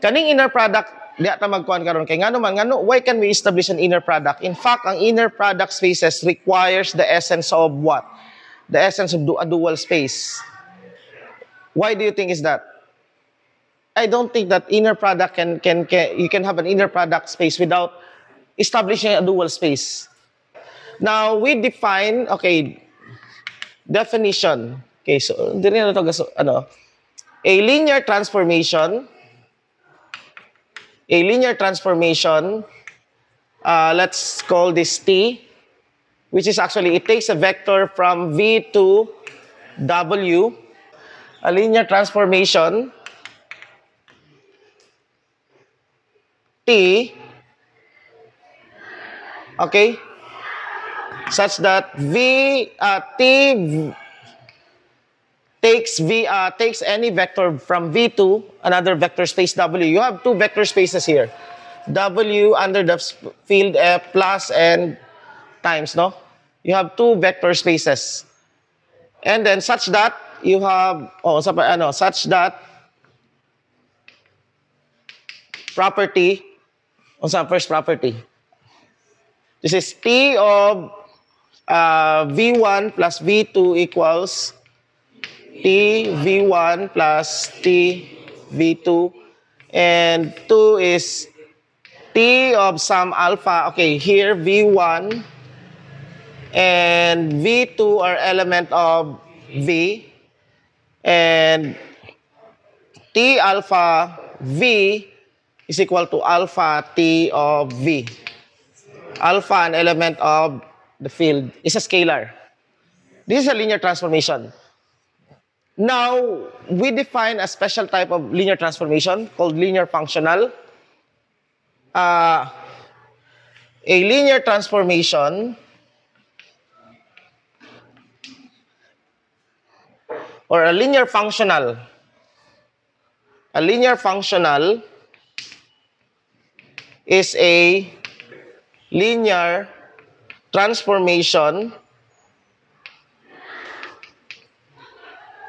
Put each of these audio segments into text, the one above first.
Kaning inner product, di ata magkuhan karon kay ngano man, ngano, why can we establish an inner product? In fact, ang inner product spaces requires the essence of what? The essence of a dual space. Why do you think is that? I don't think that inner product you can have an inner product space without establishing a dual space. Now, we define, okay, definition. Okay, so, hindi rin ano, a linear transformation, let's call this T, which is actually, it takes a vector from V to W, a linear transformation, T, okay, such that T takes any vector from V to another vector space W. You have two vector spaces here. W under the field F plus and times, no? You have two vector spaces. And then such that you have, such that property, first property. This is T of V1 plus V2 equals T V1 plus T V2. And 2 is T of some alpha. Okay, here V1 and V2 are element of V. And T alpha V is equal to alpha T of V. Alpha, an element of the field, is a scalar. This is a linear transformation. Now, we define a special type of linear transformation called linear functional. A linear transformation or a linear functional is a linear transformation.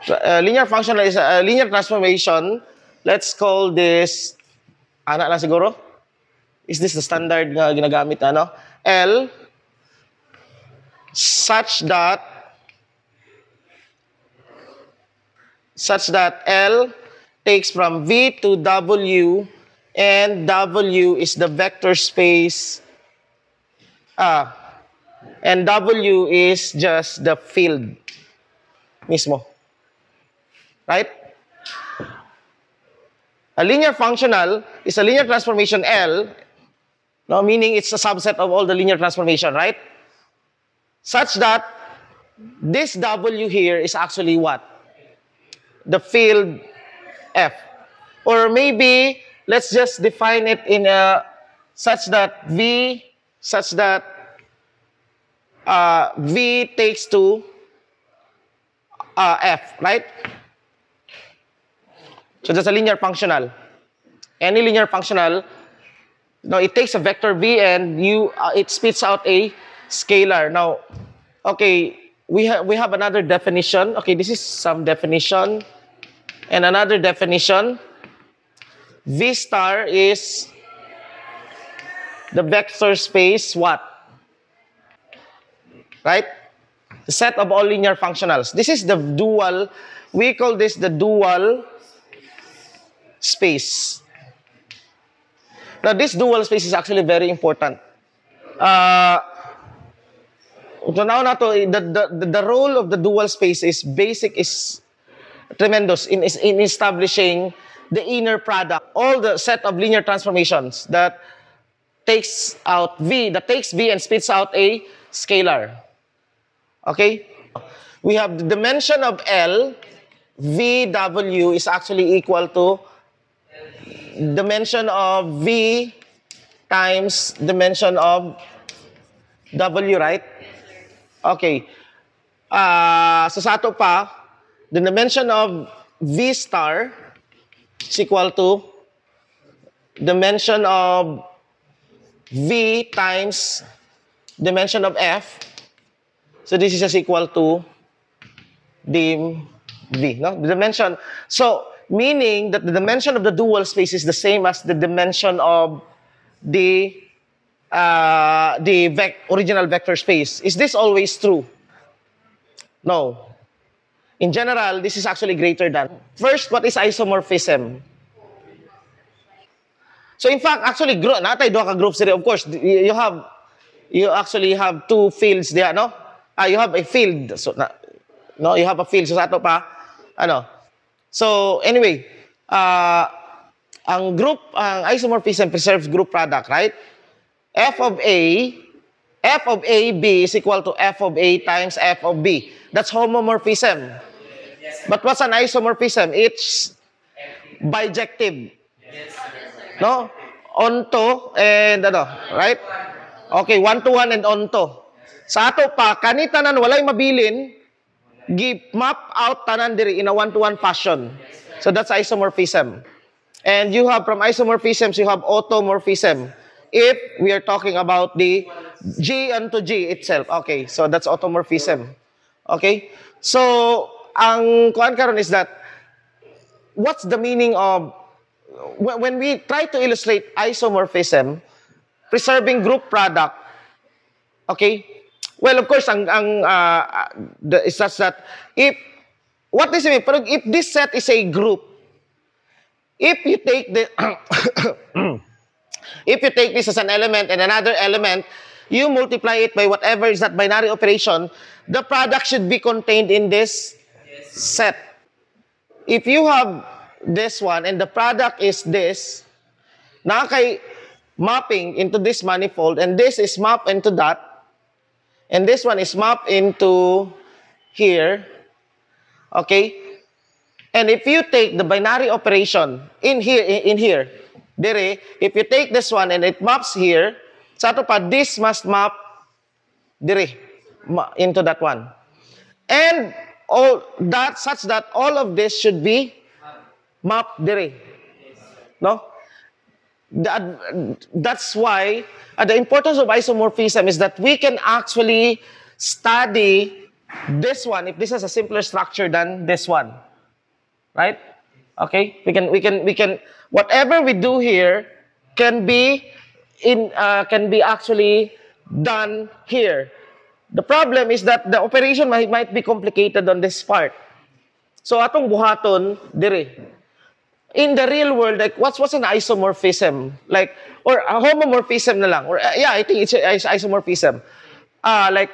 Linear functional is a linear transformation. Let's call this, ana lang siguro? Is this the standard na ginagamit, ano? L, such that L takes from V to W, and W is the vector space, and W is just the field mismo. Right? A linear functional is a linear transformation L, no, meaning it's a subset of all the linear transformation, right? Such that this W here is actually what? The field F. Or maybe, let's just define it in such that V takes to F, right? So that's a linear functional. Any linear functional, now it takes a vector V and it spits out a scalar. Now, okay, we have another definition. Okay, this is some definition and another definition. V star is the vector space what? Right? The set of all linear functionals. This is the dual, we call this the dual space. Now, this dual space is actually very important. So now, the role of the dual space is tremendous in establishing the inner product, all the set of linear transformations that takes V and spits out a scalar. Okay? We have the dimension of L, VW is actually equal to dimension of V times dimension of W, right? Okay. So sa ato pa, the dimension of V star is equal to dimension of V times dimension of F. So this is just equal to dim V, no? The dimension. So Meaning that the dimension of the dual space is the same as the dimension of the original vector space. Is this always true? No. In general, this is actually greater than. First, what is isomorphism? So in fact, actually, natay duha ka groups there. Of course, you actually have two fields there, no? You have a field. So no, you have a field. So sa ato pa, So anyway, ang isomorphism preserves group product, right? F of A B is equal to F of A times F of B. That's homomorphism. But what's an isomorphism? It's bijective. No? Onto and right? Okay, 1-to-1 and onto. Sa ato pa, kanitanan walay mabilin, map out tanan diri in a 1-to-1 fashion. So that's isomorphism. And you have from isomorphisms, you have automorphism. If we are talking about the G unto G itself. Okay, so that's automorphism. Okay? So, ang kuan karon is that, what's the meaning of, when we try to illustrate isomorphism, preserving group product, okay? Well, of course, it's just that, what does it mean? Pero if this set is a group, if you take if you take this as an element and another element, you multiply it by whatever is that binary operation, the product should be contained in this set. If you have this one and the product is this, nakakay mapping into this manifold, and this is mapped into that, and this one is mapped into here, okay? And if you take the binary operation in here, dire, if you take this one and it maps here, sa ato pa, this must map dire, into that one. And all that, such that all of this should be mapped dire. No? That's why the importance of isomorphism is that we can actually study this one if this has a simpler structure than this one. Right? Okay? We can whatever we do here can be actually done here. The problem is that the operation might be complicated on this part. So atong buhaton dire. In the real world, like what's an isomorphism? Like, or a homomorphism na lang. Or I think it's isomorphism. Like,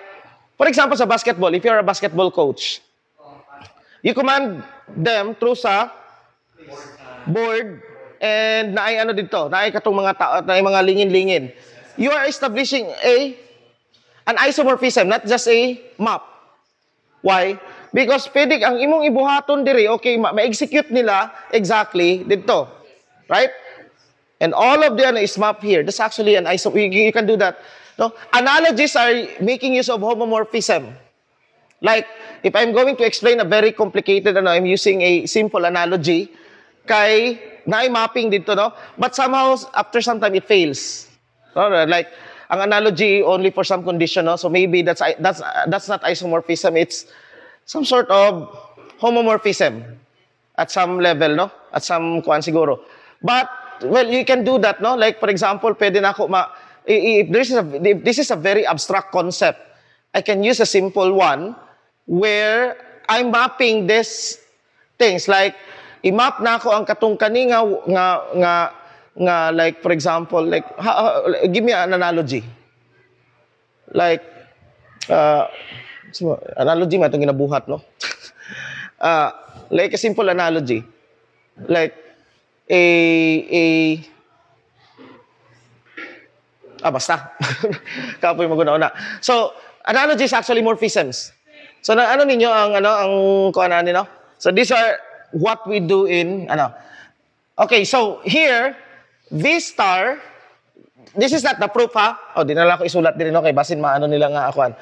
for example, sa basketball, if you're a basketball coach, you command them through sa board and naay dito, naay katong mga tao, naay mga lingin-lingin. You are establishing an isomorphism, not just a map. Why? Because pwede ang imong ibuhaton diri, okay, ma-execute nila exactly dito. Right? And all of them is mapped here. That's actually an isomorphism. You can do that. No? Analogies are making use of homomorphism. Like, if I'm going to explain a very complicated, I'm using a simple analogy, kay na-mapping dito, no? But somehow, after some time, it fails. No? Like, ang analogy only for some condition, no? So maybe that's not isomorphism. It's some sort of homomorphism at some level, no? At some kuan siguro. But, well, you can do that, no? Like, for example, pwede na ako if this is a very abstract concept, I can use a simple one where I'm mapping these things. Like, i-map na ako ang katong kani nga like, for example, like, give me an analogy. Like, analogy man itong ginabuhat, no? Like a simple analogy. Like, basta. Kapoy maguna-una. So, analogy is actually morphisms. So, ano ninyo ang kuanan niyo? So, these are what we do in, Okay, so here, V star, this is not the proof, ha? Di na lang ako isulat din, okay? Basin maano nila nga akuan.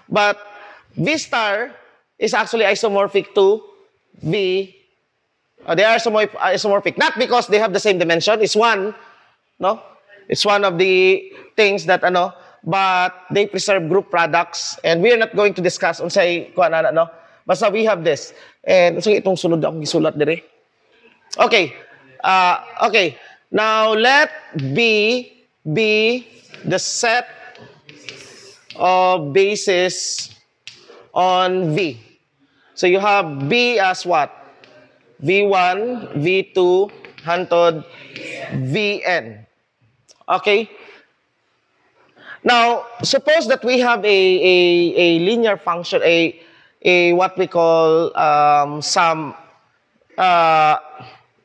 But, V star is actually isomorphic to V. They are isomorphic. Not because they have the same dimension. It's one, no? It's one of the things that, but they preserve group products. And we are not going to discuss unsay kuan no? Basta we have this. And so itong sunod akong gisulat dire. Okay. Okay. Now let B be the set of bases on V. So you have B as what? V1, V2, hantod, Vn. Okay? Now, suppose that we have a linear function, a what we call some,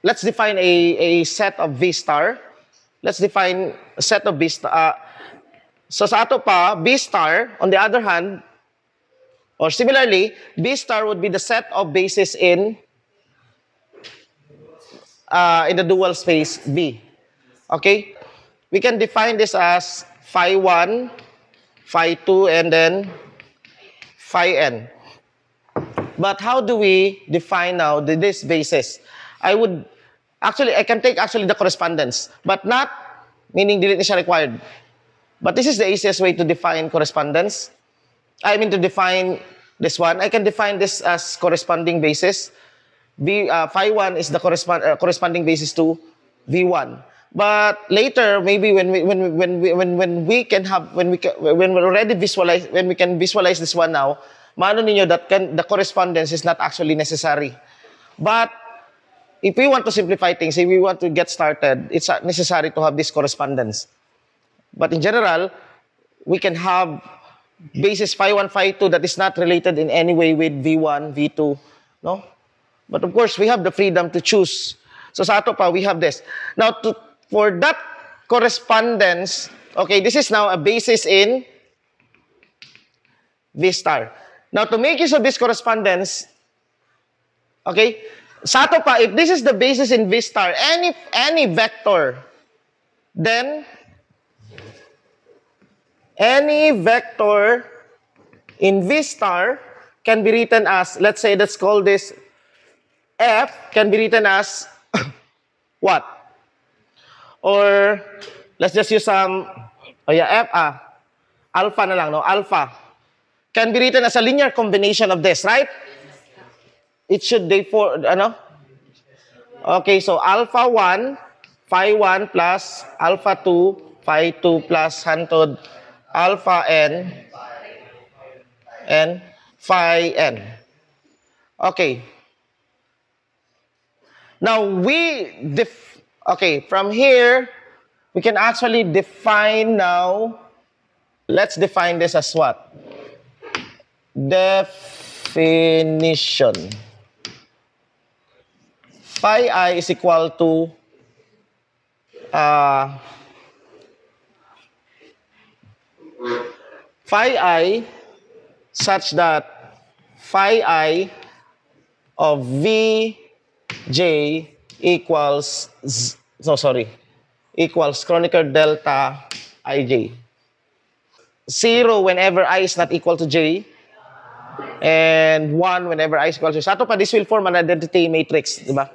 let's define a set of V star. Let's define a set of B star. So sa ato pa, B star, on the other hand, or similarly, B star would be the set of bases in the dual space V. Okay? We can define this as phi 1, phi 2, and then phi n. But how do we define now this basis? I can take the correspondence, but not, meaning dili na siya required. But this is the easiest way to define correspondence. I mean to define this one. I can define this as corresponding basis. Phi 1 is the corresponding basis to V1. But later, maybe when we can visualize this one now, maano ninyo that the correspondence is not actually necessary. But if we want to simplify things, if we want to get started, it's necessary to have this correspondence. But in general, we can have basis phi 1, phi 2 that is not related in any way with V1, V2, no? But of course, we have the freedom to choose. So sa ato pa, we have this. Now, for that correspondence, okay, this is now a basis in V star. Now, to make use of this correspondence, okay, sa ato pa, if this is the basis in V star, any vector, then any vector in V star can be written as, let's call this F, can be written as what? Or let's just use alpha na lang, no? Alpha can be written as a linear combination of this, right? It should therefore, okay, so alpha 1, phi 1 plus alpha 2, phi 2 plus hantod alpha n and phi n. Okay. Now from here, we can actually define now, let's define this as what? Definition. Phi I is equal to phi I such that phi I of Vj equals Kronecker delta Ij. 0 whenever I is not equal to J, and 1 whenever I is equal to J. Sa ato pa, this will form an identity matrix, di ba?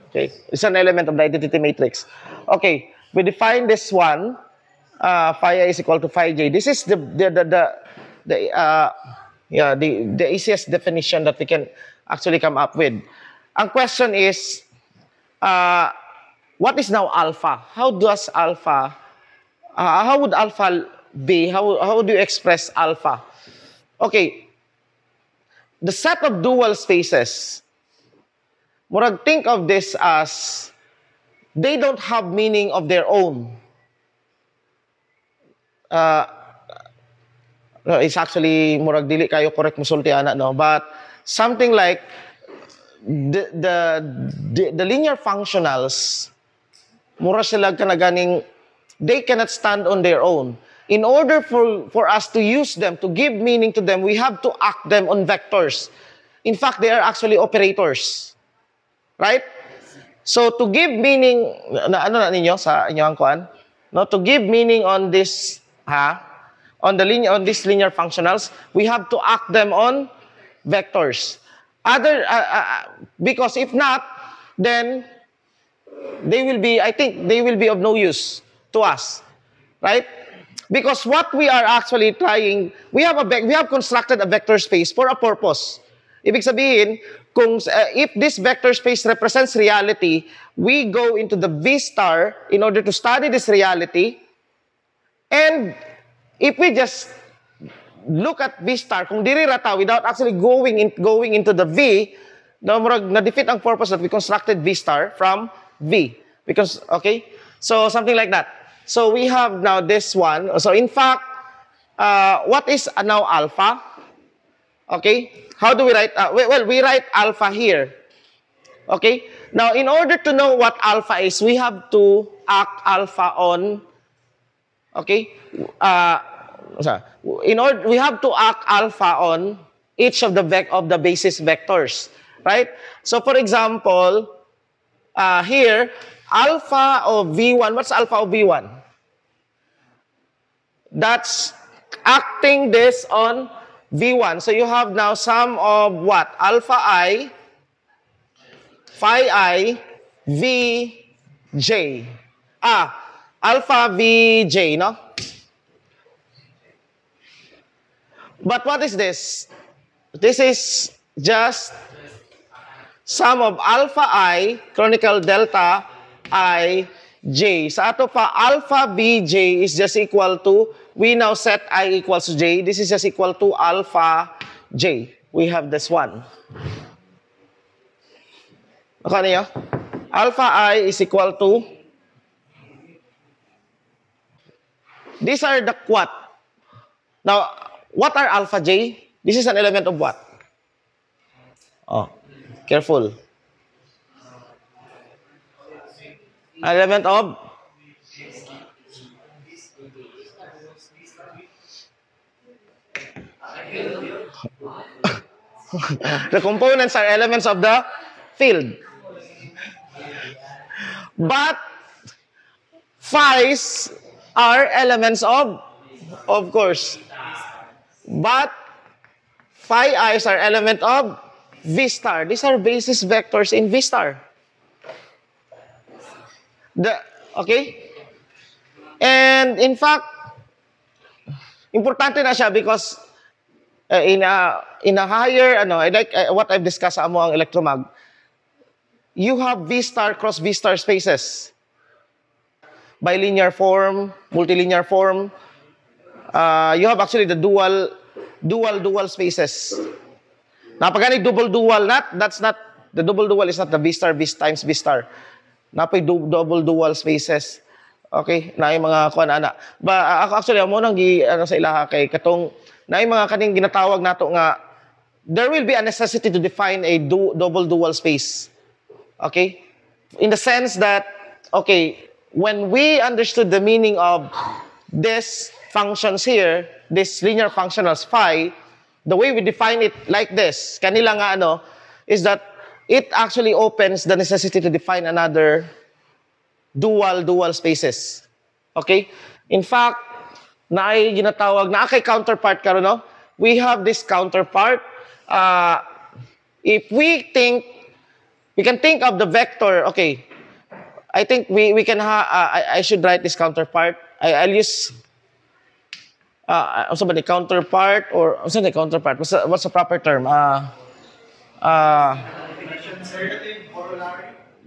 Okay, it's an element of the identity matrix. Okay, we define this one, phi I is equal to phi J. This is the easiest definition that we can actually come up with. Ang question is, what is now alpha? How does alpha, how would alpha be? How would you express alpha? Okay, the set of dual spaces, murag think of this as, they don't have meaning of their own. It's actually, murag dili kayo correct musulti ana, no? But something like, the linear functionals, mura sila kanaganing, they cannot stand on their own. In order for us to use them, to give meaning to them, we have to act them on vectors. In fact, they are actually operators. Right? So to give meaning, ninyo sa inyong kuan? No, to give meaning on this, on these linear functionals, we have to act them on vectors. Because if not, then I think they will be of no use to us, right? Because what we are actually trying, we have constructed a vector space for a purpose. Ibig sabihin, kung if this vector space represents reality, we go into the V star in order to study this reality. And if we just look at V star, kung diri rata without actually going into the V, na-defeat ang purpose that we constructed V star from V. Because, okay? So, something like that. So, we have now this one. So, in fact, what is now alpha? Okay? How do we write? Well, we write alpha here. Okay? Now, in order to know what alpha is, we have to act alpha on, okay? We have to act alpha on each of the basis vectors, right? So, for example, here, alpha of V1, what's alpha of V1? That's acting this on V1. So you have now sum of what? Alpha I, phi I, Vj. Alpha Vj, no? But what is this? This is just sum of alpha I, canonical delta I, j. Sa ato pa, alpha Bj is just equal to, we now set I equals to j. This is just equal to alpha j. We have this one. Okay niyo? Alpha I is equal to, these are the what? Now, what are alpha j? This is an element of what? Oh, careful. Element of the components are elements of the field. But phi's are elements of course. But phi i's are element of V star. These are basis vectors in V star. Okay? And in fact, importante na siya because in a higher, like what I've discussed sa amo ang electromag, you have V star cross V star spaces. Bilinear form, multilinear form. You have actually the dual spaces. Napagani double-dual, that's not, the double-dual is not the V star, V times V star. Napay double-dual spaces. Okay, na yung mga kuan ana. Ba actually amo nang sa ilaha kay katong na yung mga kaning ginatawag nato nga there will be a necessity to define a double-dual space. Okay? In the sense that okay, when we understood the meaning of this functions here, this linear functionals phi, the way we define it like this, kanila nga is that it actually opens the necessity to define another dual spaces. Okay? In fact, naay ginatawag, kay counterpart karon no? We have this counterpart. If we can think of the vector, okay, I think we can I should write this counterpart. I'll use also the counterpart or also the counterpart. What's the proper term?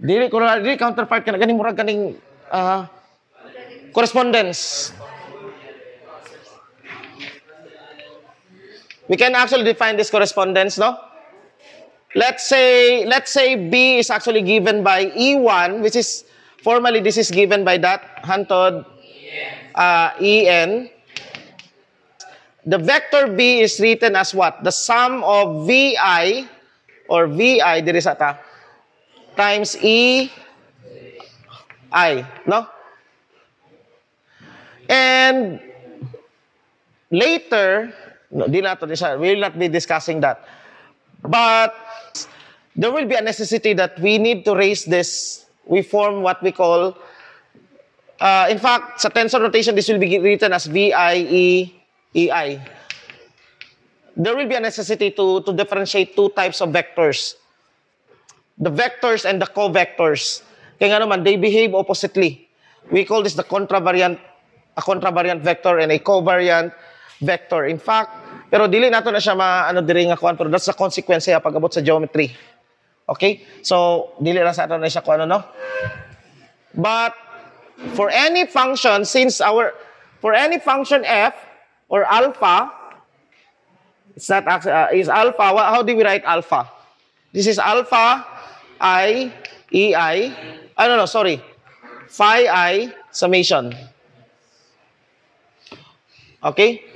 Dili counterpart kana ganing murag kaning correspondence. We can actually define this correspondence, no? Let's say B is actually given by E1, which is formally this is given by that hantod En. The vector B is written as what? The sum of Vi or Vi diri sa ta times Ei, no? And later, we will not be discussing that. But there will be a necessity that we need to raise this. We form what we call, in fact, sa tensor notation, this will be written as Vi, Ei. There will be a necessity to differentiate two types of vectors. The vectors and the covectors. Kaya nga naman, they behave oppositely. We call this a contravariant vector and a covariant vector. In fact, Pero dili nato na siya ano diri nga kuan, pero that's the consequence siya pag abot sa geometry. Okay? So, dili na sa ato na siya kuan no. But for any function, for any function f or alpha, it's not is alpha. How do we write alpha? This is alpha I ei. No, sorry. Phi I summation. Okay?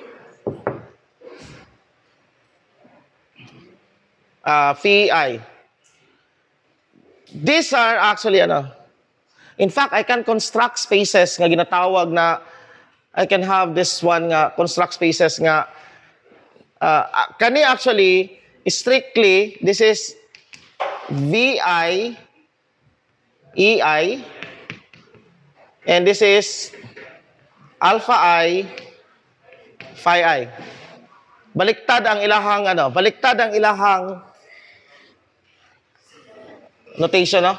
Phi I. These are actually in fact, I can construct spaces nga ginatawag na I can have this one nga construct spaces nga kani actually strictly this is VI EI and this is alpha I phi I. Baliktad ang ilahang notation, no?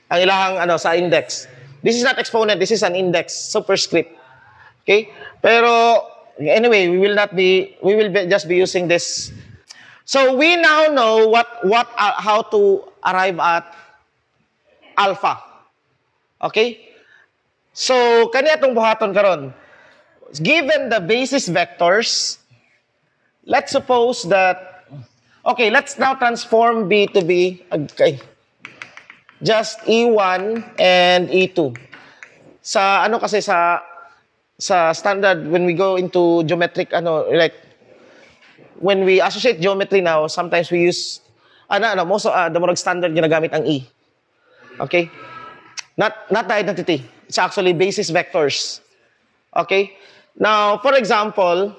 Ang ilahang sa index. This is not exponent, this is an index, superscript. Okay? Pero anyway, we will just be using this. So we now know how to arrive at alpha. Okay? So kani atong buhaton karon. Given the basis vectors, let's suppose that let's now transform B to B. Okay. Just E1 and E2. Sa kasi sa standard when we go into geometric like when we associate geometry now, sometimes we use most of the more standard ginagamit ang E. Okay? Not the identity. It's actually basis vectors. Okay? Now, for example,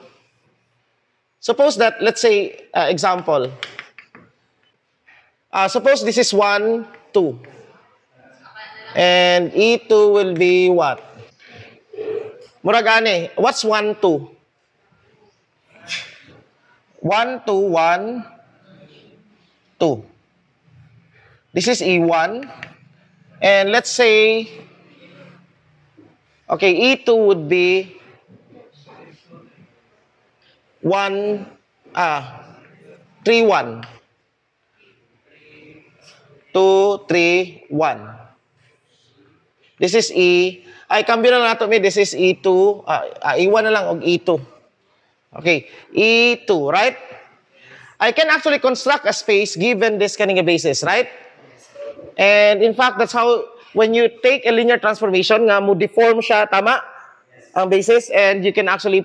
suppose that, let's say, example. Suppose this is 1, 2. And E2 will be what? Murag what's 1, 2? 1, 2, 1, 2. This is E1. And let's say, E2 would be 1, 3, 1. 2, 3, 1. This is E. Cambio na nato this is E2. E1 na lang og E2. Okay, E2, right? I can actually construct a space given this kind of basis, right? And in fact, that's how, when you take a linear transformation, nga mo deform siya, tama? Ang basis, and you can actually,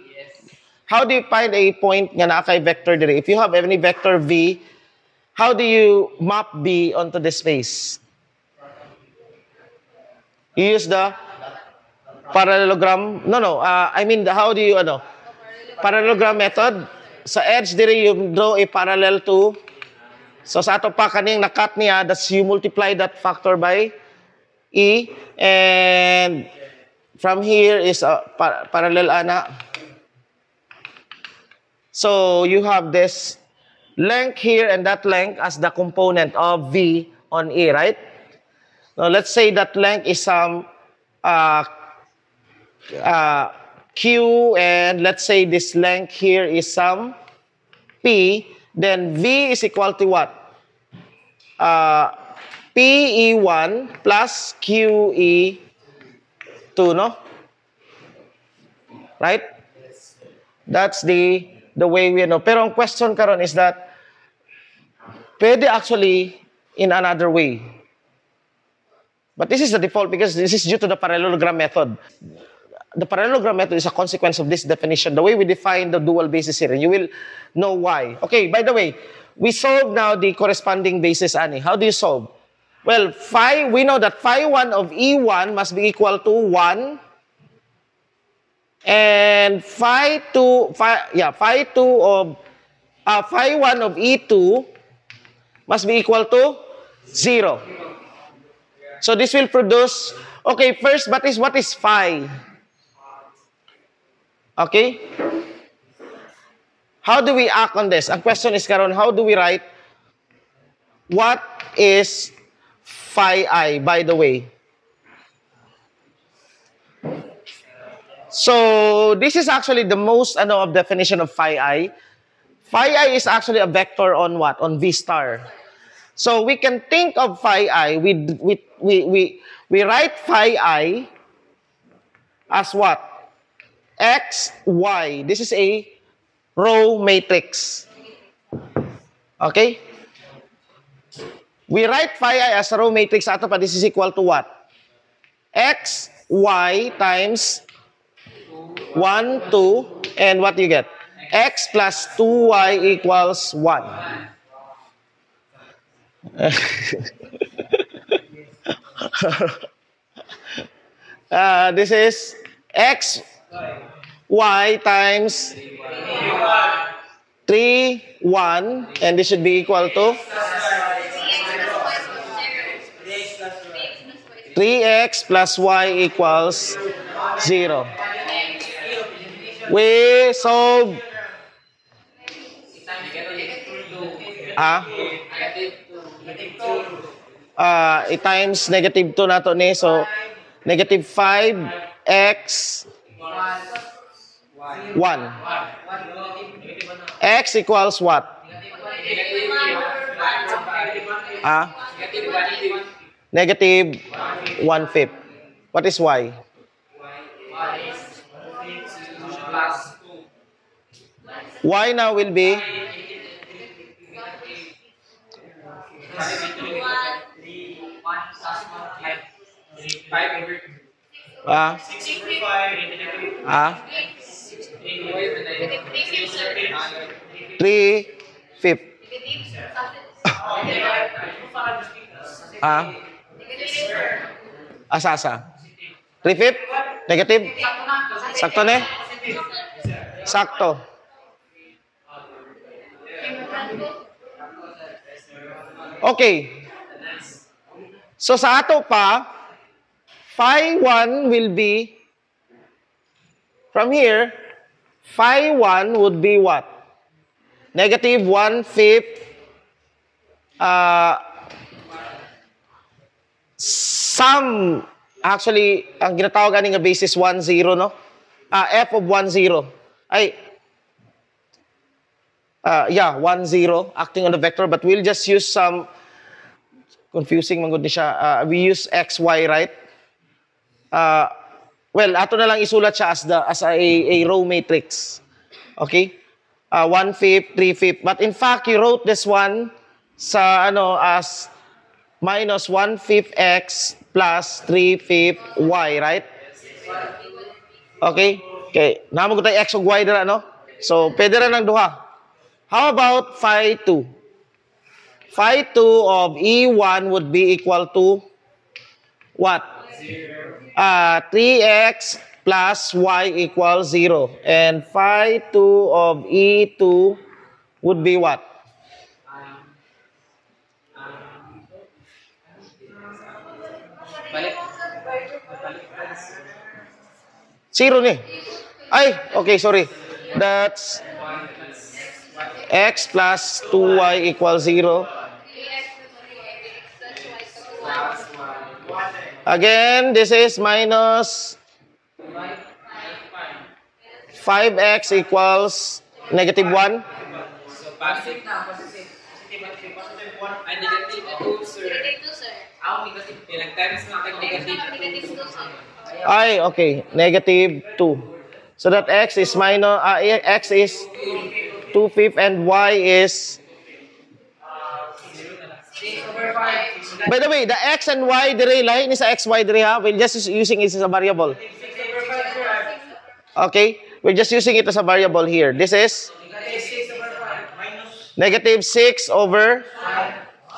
how do you find a point nga na kay vector dire? If you have any vector V, how do you map B onto the space? You use the parallelogram? No. I mean, how do you, parallelogram method? Sa edge dire, you draw a parallel to, so sa ato pa kaning nakat niya, that's you multiply that factor by E, and from here is parallel ana. So you have this length here and that length as the component of V on E, right? Now let's say that length is some Q, and let's say this length here is some P, then V is equal to what? PE1 plus QE2, no? Right? That's the way we know. Pero ang question karon is that pwede actually in another way. But this is the default because this is due to the parallelogram method. The parallelogram method is a consequence of this definition. The way we define the dual basis here, and you will know why. Okay, by the way, we solve now the corresponding basis, Ani. How do you solve? Well, we know that phi 1 of E1 must be equal to 1. And phi 1 of E2 must be equal to 0. So this will produce, okay, first, what is phi? Okay? How do we act on this? Ang question is karon, how do we write what is phi I, by the way? So, this is actually the most of definition of phi I. Phi I is actually a vector on what? On V star. So, we can think of phi I, we write phi I as what? X, Y. This is a row matrix. Okay? We write phi I as a row matrix. Ato pa, this is equal to what? X, Y times 1, 2, and what do you get? X plus 2Y equals 1. This is X, Y times 3, 1, and this should be equal to 3x plus y equals 0. We solve it times negative 2 na to ni. So, negative 5x 1. X equals what? Negative 1/5. What is y? Y now will be three-fifth. Asasa. 3/5? Negative? Sakto ne? Sakto. Okay. So sa ato pa, phi 1 will be, from here, phi 1 would be what? Negative 1/5 sum, actually, ang ginatawag ani nga basis 1, 0, no? F of 1, 0. Ay, 1, 0, acting on the vector, but we'll just use some, confusing man gud ni siya. We use x, y, right? Well, ato na lang isulat siya as a row matrix. Okay? 1/5, 3/5. But in fact, you wrote this one sa as minus 1/5 x plus 3/5 y, right? Okay? Okay. Namo ko tayo x ug y dira, no? So, pwede ra nang duha. How about phi 2? Phi 2 of E1 would be equal to what? 3x plus y equals 0. And phi 2 of E2 would be what? Zero ni. Ay, okay, sorry. That's x plus 2y equals 0. Again, this is minus 5x equals negative 1. So, positive na, positive. Positive 1. Ay, negative 2, sir. Negative 2, sir. Negative. Pinag-times natin negative 2, sir. Ay, okay. Negative 2. So that x is minus, x is 2/5 and y is... By the way, the x and y dire lahi ni sa x, y dire ha. We're just using it as a variable. Okay? We're just using it as a variable here. This is negative 6 over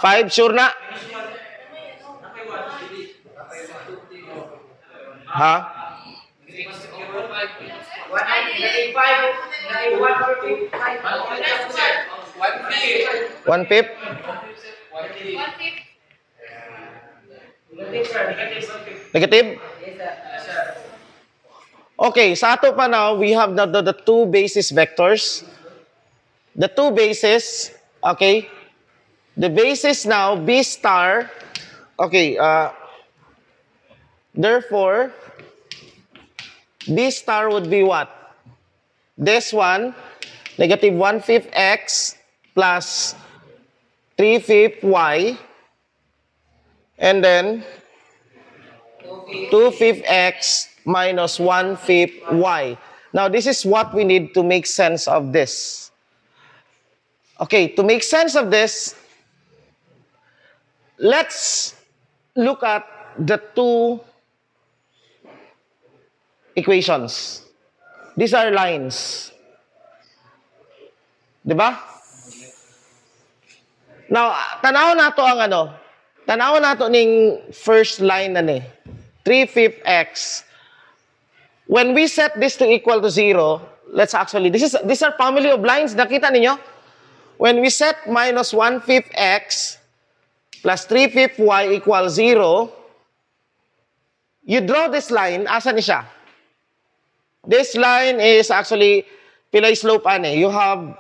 5. Sure na? Ha? 1/5? Negative? Okay, sa ato pa now, we have the two basis vectors. The two bases, okay? The basis now, B star, okay, therefore, this star would be what? This one, negative 1/5 x plus 3/5 y, and then 2/5 x minus 1/5 y. Now, this is what we need to make sense of this. Okay, to make sense of this, let's look at the two equations. These are lines. Diba? Now, tanaw nato ang ano, tanaw nato ning first line na ni, 3/5 x. When we set this to equal to 0, let's actually, these are family of lines, nakita ninyo? When we set minus 1/5 x plus 3/5 y equals 0, you draw this line, asa ni siya? This line is actually, pilay slope ane. You have,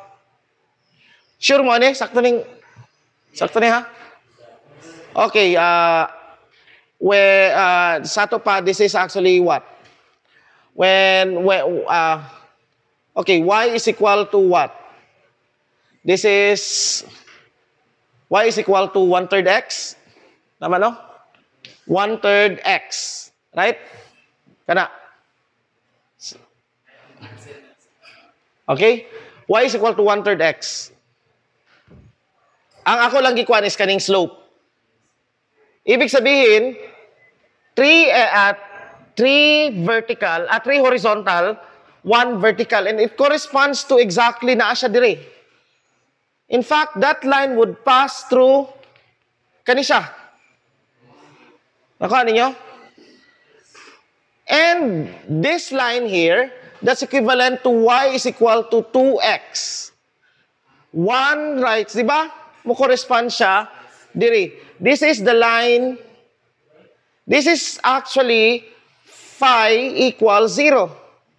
sure mo ane? Sakto ni ha? Okay, sa to pa, this is actually what? Okay, y is equal to what? This is, y is equal to 1/3 x. Tama no? 1/3 x. Right? Kana. Okay? Y is equal to 1/3 x. Ang ako lang gikuan is kaning slope. Ibig sabihin, 3 vertical, 3 horizontal, 1 vertical, and it corresponds to exactly na siya dire. In fact, that line would pass through kanisya. Nakuha ninyo? And this line here, that's equivalent to y is equal to 2x. 1 right, di ba? Mo correspond siya dire. This is the line. This is actually phi equals 0.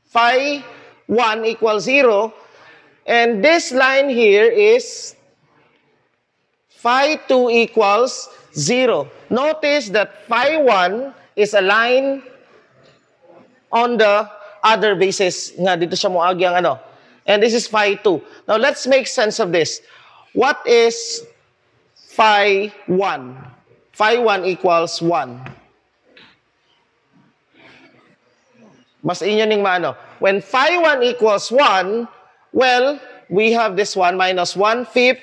Phi 1 equals 0. And this line here is phi 2 equals 0. Notice that phi 1 is a line on the other basis. Nga, dito siya moagi ang ano. And this is phi 2. Now, let's make sense of this. What is phi 1? Phi 1 equals 1. Mas inyo ning maano. When phi 1 equals 1, well, we have this one minus 1/5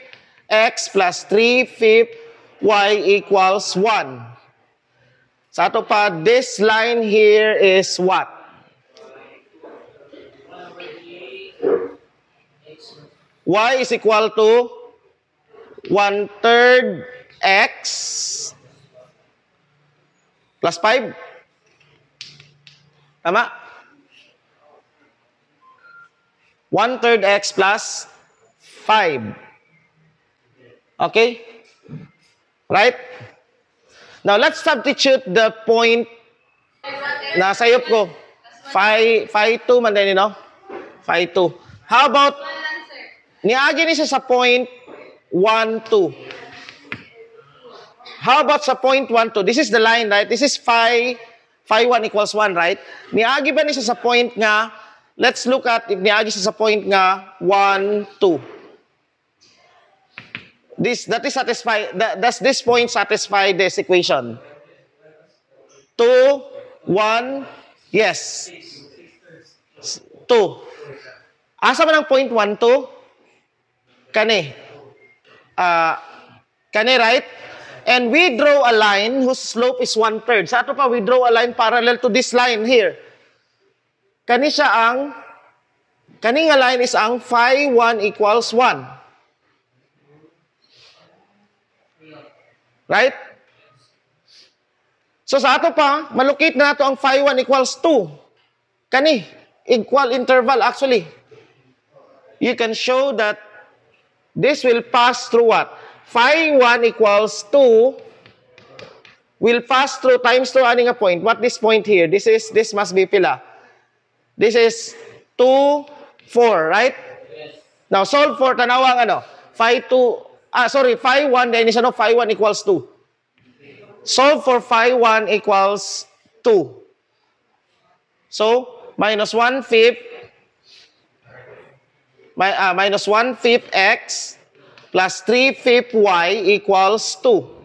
x plus 3/5 y equals 1. Sa ato pa, this line here is what? Y is equal to 1/3 x plus 5. Tama? 1/3 x plus 5. Okay? Right? Now, let's substitute the point na sayop ko. Phi 2 man din, no? Phi 2. How about, niagi ni siya sa point 1, 2. How about sa point 1, 2? This is the line, right? This is phi 1 equals 1, right? Niagi ba ni siya sa point nga, let's look at if niagi siya sa point nga 1, 2. Does this point satisfy this equation? 2, 1, yes. 2. Asa man ang point 1, 2? Kani. Kani, right? And we draw a line whose slope is 1/3. Sa ato pa, we draw a line parallel to this line here. Kani nga line is ang phi 1 equals 1. Right? So sa ato pa, malocate na nato ang phi 1 equals 2. Kani, equal interval actually. You can show that this will pass through what? Phi 1 equals 2 will pass through times 2 ani nga point. What this point here? This must be pila. This is 2, 4, right? Yes. Now solve for tanawang ano? Phi 2 phi 1, then isa no, phi 1 equals 2. Solve for phi 1 equals 2. So, minus 1/5 minus 1/5 x plus 3/5 y equals 2.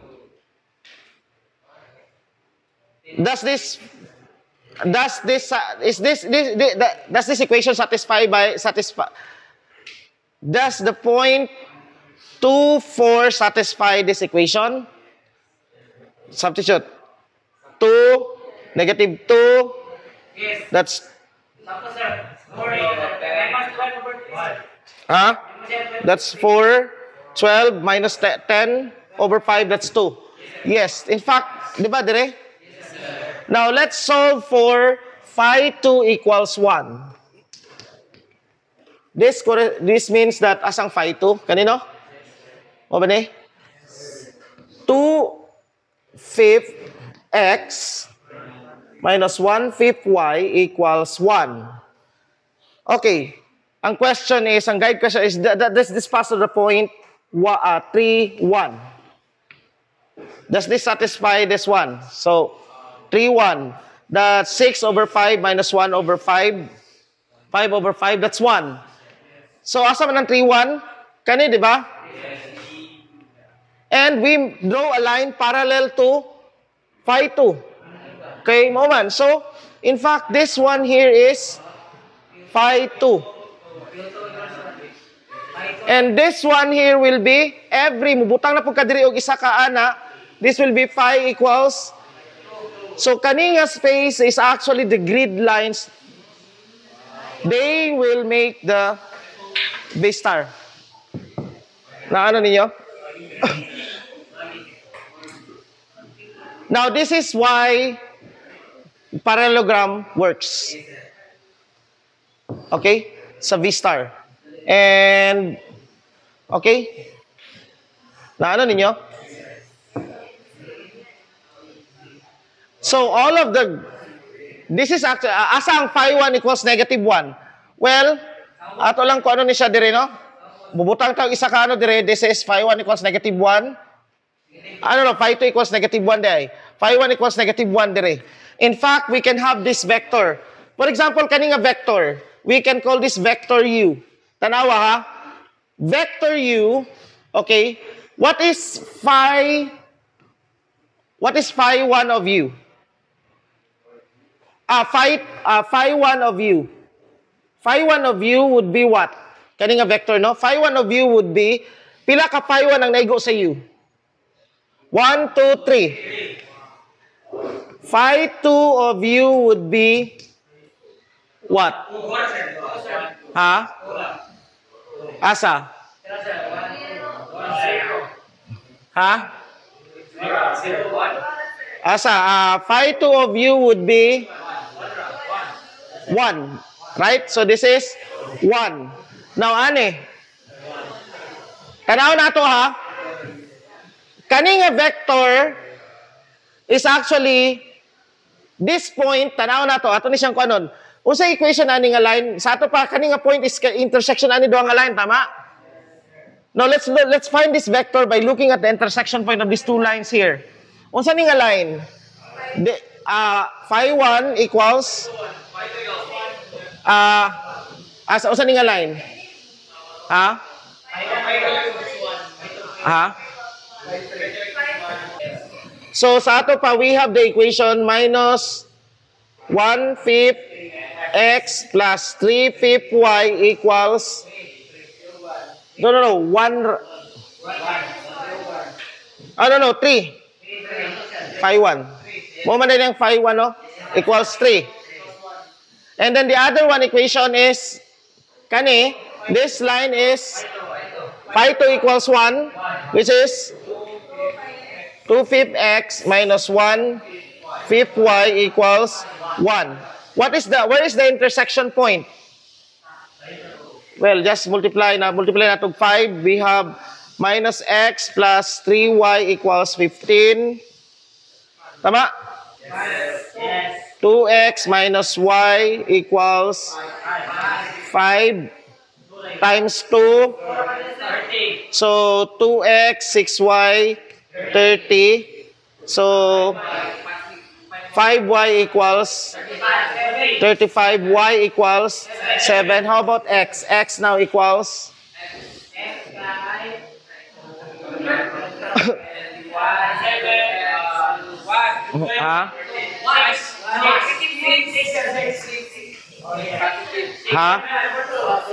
Does this equation does the point 2, 4 satisfy this equation? Substitute. 2, negative 2. Yes. That's Tapos, sir. That's 4. 12 minus 10 over 5, that's 2. Yes. In fact, di ba, dire? Now, let's solve for phi 2 equals 1. This means that asang phi 2? Kanino? O ba ni? 2/5 x minus 1/5 y equals 1. Okay. Ang question is, ang guide question is, does this pass to the point 3, 1? Does this satisfy this one? So, 3, 1. That's 6 over 5 minus 1 over 5. 5 over 5, that's 1. So, asa man ang 3, 1? Kani, di ba? And we draw a line parallel to phi 2. Okay, moment. So, in fact, this one here is phi 2. And this one here will be, mubutang na po kadiri og isa ka ana, this will be phi equals, so kaninga space is actually the grid lines. They will make the V star. Na ano ninyo? Now, this is why parallelogram works. Okay? Sa V star. And, okay? Na ano ninyo? So, all of this is actually, asa ang phi 1 equals negative 1? Well, ato lang kung ano ni siya dire, no? Bubutang tawag isa ka ano dire, this is phi 1 equals negative 1. Ano no, phi 2 equals negative 1 dire. Phi 1 equals negative 1 dire. In fact, we can have this vector. For example, kaninga vector, we can call this vector u. Tanawa ha? Vector u, okay, what is phi 1 of u? Phi 1 of u. Phi 1 of u would be what? Kaninga vector, no? Phi 1 of u would be, pila ka phi 1 ang naigo sa u? 1, 2, 3. Phi 2 of u would be what? Ha? Asa? Ha? Asa? Phi 2 of u would be 1. Right? So this is 1. Now, ane? Tanaw na to ha? Kaninga vector is actually this point, tanaw na to, ato ni siyang kuanon. Unsa equation ani nga line? Sa ato pa kaninga point is intersection ani duha nga line, tama? Now let's find this vector by looking at the intersection point of these two lines here. Unsa ni nga line? Phi 1 equals unsa ni nga line? Ha? Ha? So sa ato pa we have the equation minus 1/5 x plus 3/5 y equals no 1 3 phi 1 mo man din ang phi 1 no equals 3 and then the other one equation is kani this line is phi 2 equals 1 which is 2/5 x minus 1/5 y equals 1. Where is the intersection point? Well, just multiply na to 5. We have minus x plus 3y equals 15. Tama? Yes. 2x minus y equals 5 times 2. So 2x, 6y, 30. So 5y equals 35. Y equals 7. How about X? X now equals? Ha? Ha?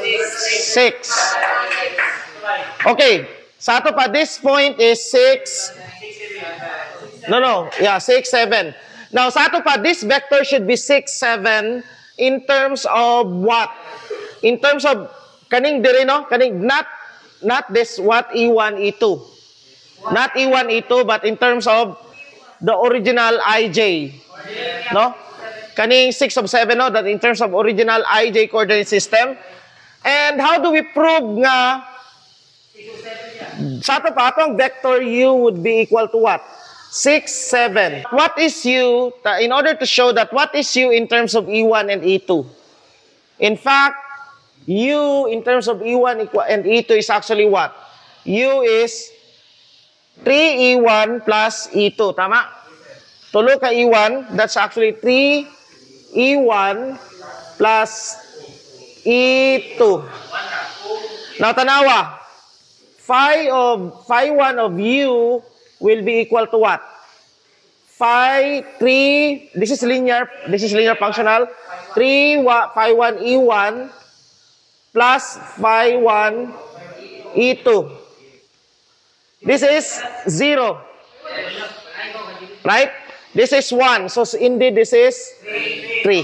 6. Okay. Sa ato pa, this point is 6. No. Yeah, 6, 7. Now, sa ato pa, this vector should be 6, 7 in terms of what? In terms of, kaning diri, no? Kaning, not this, what, E1, E2. Not E1, E2, but in terms of the original IJ. No? Kaning 6 of 7, no? That in terms of original IJ coordinate system. And how do we prove nga sa ato pa, atong vector U would be equal to what? 6, 7. What is U, in order to show that what is U in terms of E1 and E2? In fact, U in terms of E1 and E2 is actually what? U is 3E1 plus E2. Tama? Tulo ka E1, that's actually 3E1 plus E2. Now, tanawa. Phi 1 of U will be equal to what? Phi 3, this is linear functional. 3 phi 1 E1 plus phi 1 E2. This is 0. Right? This is 1. So indeed this is 3.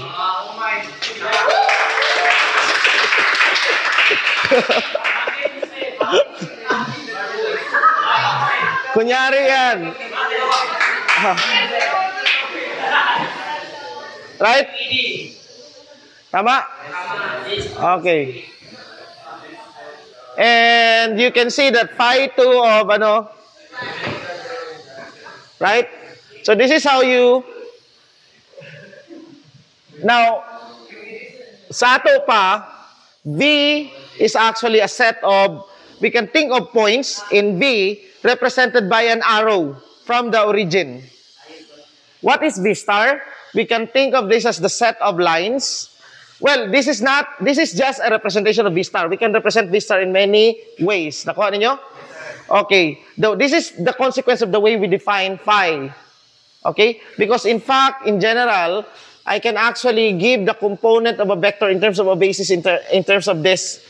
Kunyari yan. Right? Tama? Okay. And you can see that phi 2 of ano? Right? So this is how you now sa ato pa V is actually a set of, we can think of points in V represented by an arrow from the origin. What is V star? We can think of this as the set of lines. Well, this is just a representation of V star. We can represent V star in many ways. Nakuha ninyo? Okay. This is the consequence of the way we define phi. Okay? Because in fact, in general, I can actually give the component of a vector in terms of a basis in terms of this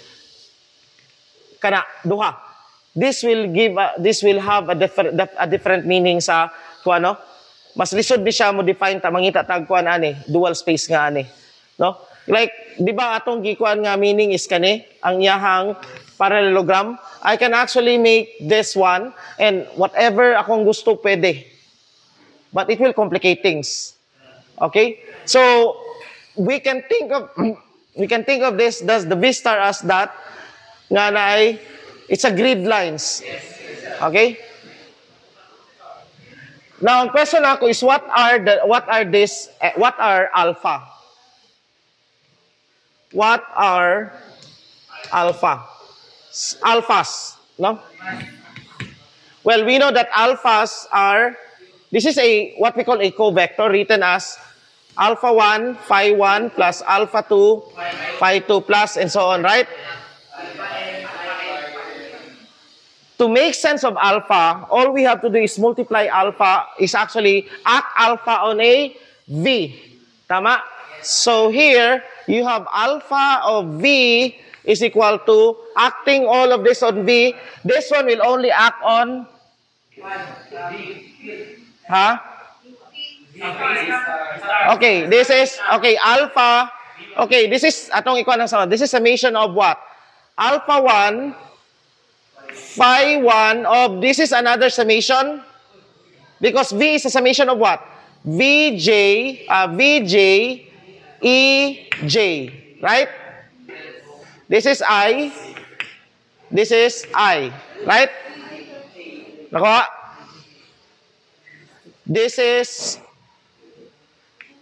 kana duha. This will have a different meaning sa kuano. Mas lisod ni siya mo define ta mangita tag kuan ani, dual space nga ani. No? Like, di ba atong gikuan nga meaning is kani ang iyahang parallelogram? I can actually make this one and whatever akong gusto pwede. But it will complicate things. Okay? So we can think of this as the V star as that nga naay it's a grid lines. Okay? Now, ang question ako is what are alpha? What are alpha? Alphas, no? Well, we know that alphas are, this is what we call a covector written as alpha 1, phi 1 plus alpha 2, phi 2 plus and so on, right? To make sense of alpha, all we have to do is multiply alpha, is actually act alpha on a V. Tama? So here, you have alpha of V is equal to acting all of this on V. This one will only act on Okay, this is alpha. Okay, this is atong ikuan sa this is summation of what? Alpha 1 phi 1 of this is another summation because V is a summation of what? Vj Ej, right? This is I. This is I, right? Nakuha? This is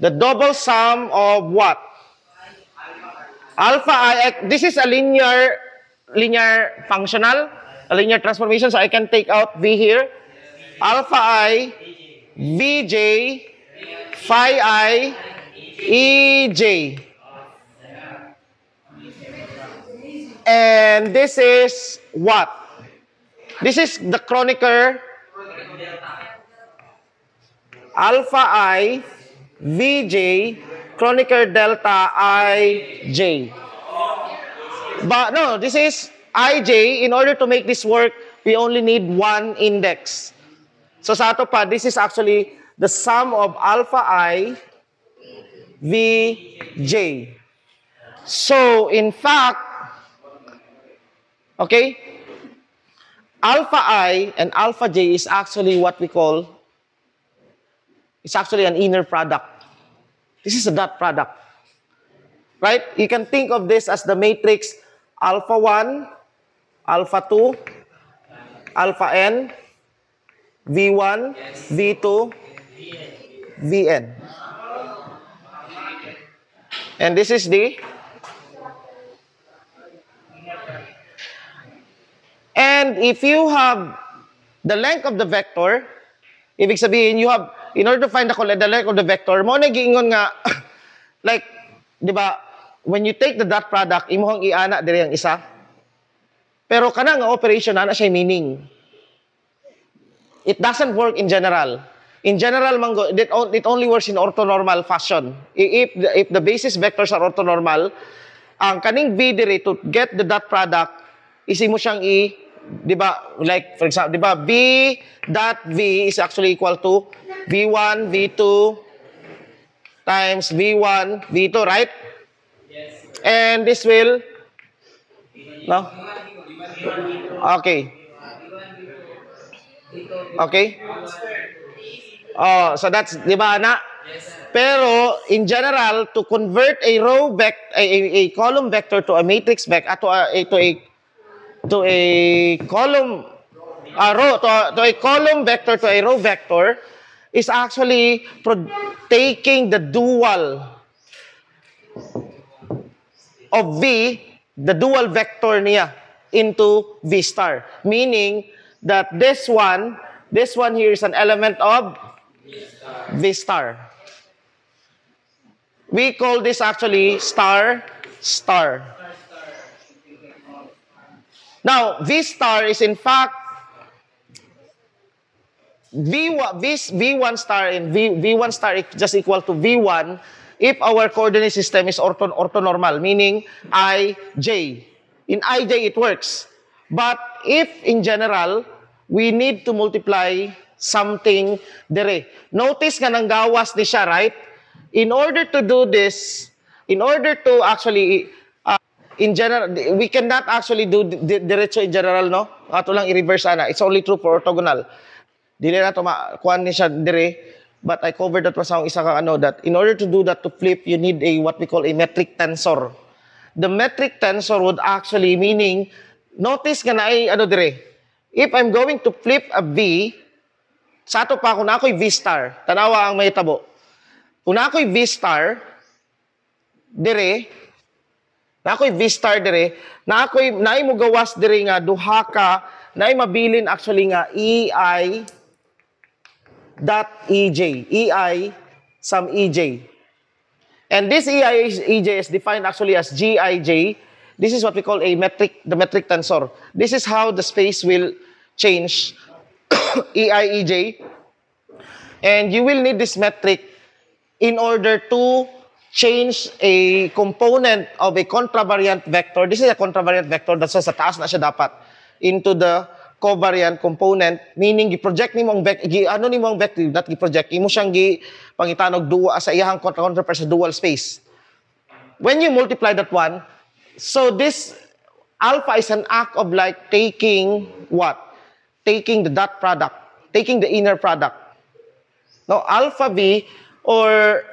the double sum of what? Alpha I. This is a linear functional, a linear transformation. So I can take out V here. Alpha I, Vj, phi I, EJ. And this is what? This is the Kronecker alpha I, VJ, Kronecker delta IJ. But no, this is IJ. In order to make this work, we only need one index. So sa ato pa, this is actually the sum of alpha I, VJ. So in fact, okay, alpha I and alpha J is actually what we call, it's actually an inner product. This is a dot product. Right? You can think of this as the matrix alpha 1, alpha 2, alpha n, V1, V2, Vn. And this is the, and if you have the length of the vector, ibig sabihin, you have, in order to find the length of the vector, mo nagiingon nga, like, di ba, when you take the dot product, imuhang iana diri ang isa. Pero kana nga operation ana siya meaning. It doesn't work in general. In general, it only works in orthonormal fashion. If the basis vectors are orthonormal, ang kaning V diri to get the dot product, isi mo siyang di ba, like for example, di ba, V dot V is actually equal to V1, V2 times V1, V2, right? Yes. And this will, no? Okay. Okay? Oh, so that's, di ba, na? Pero, in general, to convert a row a column vector to a matrix vector, to a column vector to a row vector is actually taking the dual of V, the dual vector niya, into V star. Meaning that this one here is an element of V star. We call this actually star. Now, V star is in fact V1 star and V1 star is just equal to V1 if our coordinate system is orthonormal, meaning IJ. In IJ, it works. But if in general, we need to multiply something dire. Notice nga nang gawas ni siya, right? In order to do this, in order to actually, in general, we cannot actually do diretso in general, no? Ato lang i-reverse ana. It's only true for orthogonal. Dili na to kuan ni siya dire. But I covered that was isa ka that in order to do that, to flip, you need a what we call a metric tensor. The metric tensor would actually meaning, notice nga na ay dire. If I'm going to flip a V, sa ato pa kung na ako'y V star, tanawa ang may tabo. Kung na ako'y V star, dire, na ako'y V star dire, na mo gawas dire nga duha ka, naay mabilin actually nga EI dot EJ. EI sum EJ. And this EI EJ is defined actually as GIJ. This is what we call the metric tensor. This is how the space will change EI EJ. And you will need this metric in order to change a component of a contravariant vector. This is a contravariant vector that's sa taas na siya dapat into the covariant component, meaning gi-project nimo ang vector, not gi-project, imo siyang pangitanog duwa sa iyang counterpart sa dual space. When you multiply that one, so this alpha is an act of like taking what? Taking the dot product, taking the inner product. Now, alpha V, or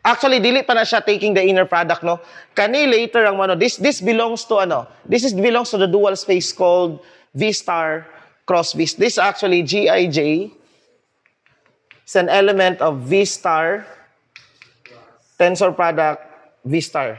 actually, dili pa na siya taking the inner product, no? Kani later ang this belongs to belongs to the dual space called V star cross V. This actually GIJ is an element of V star tensor product V star.